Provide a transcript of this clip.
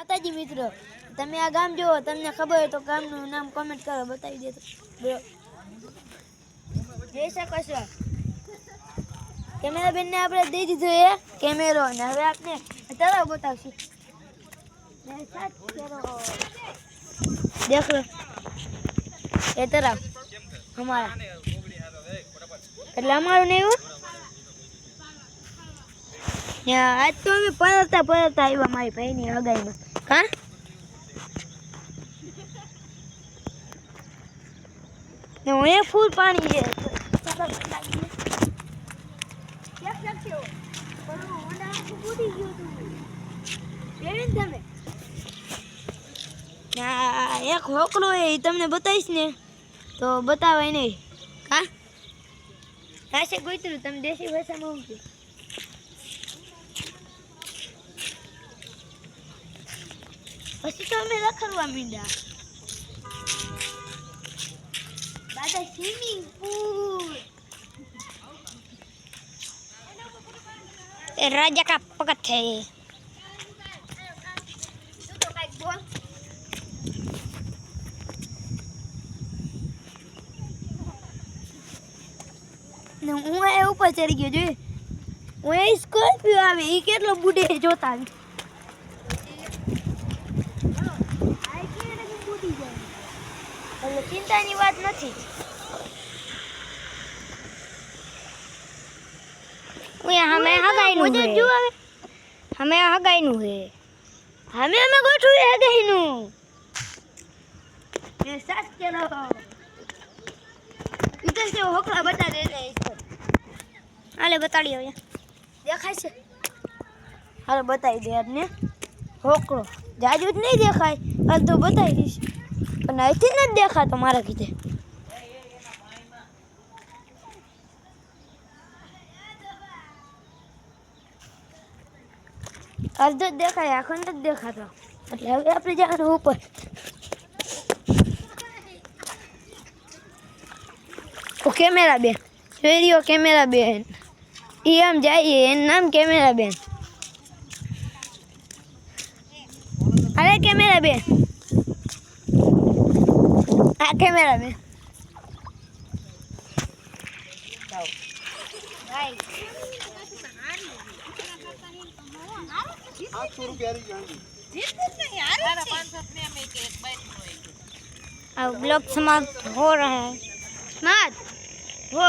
માતાજી મિત્રો, તમે આ ગામ જો તમને ખબર હોય તો ગામનું નામ કોમેન્ટ કરો, બતાવી દે તો જોઈ શકો છો. કેમેરા બેનને આપણે દઈ દીધો એ કેમેરો અને હવે આપણે તળાવ બતાવશું. દેખો એ તળાવ અમારા, એટલે અમારું નહીં એવું. આજ તો અમે પરતા આવ્યા મારી ભાઈની હગાઈમાં. હા હું એ ફૂલ પાણી છે. એક હોકલો એ તમને બતાવીશ ને તો બતાવાય નહીં. હા કાશે ગોઈતરું તમે દેશી ભાષામાં મૂક્યું. પછી તો અમે રખડવા માંડ્યા. દાદા સ્વિમિંગ પૂલ એ રાજા કા પગત है. તું તો કઈક બોલ. હું એ ઉપર ચડી ગયો જોઈ. હું એ સ્કોર્પિયો આવે એ કેટલો બુડે જોતા આવી. ચિંતાની વાત નથી. हमें हगाईनु है हमें गोठू है हगाईनु ये सास के लो इधर से होकला बता दे रहे इसको. आले बता लियो ये देखाय છે. हाले बताई दे आपने होकलो जाजू ज नहीं देखाय हाल तो बताई दीश पण ऐથી न देखा तो मारा कीधे. अर्धो देखाय आखो न देखातो એટલે હવે આપણે જવાનું ઉપર. ઓ કેમેરા બેન જોઈ રહ્યો. કેમેરા બેન ઈ આમ જાય એનું નામ કેમેરા બેન. અરે કેમેરા બેન આ કેમેરા બેન अब ब्लॉग समाप्त हो रहा है. समाप्त हो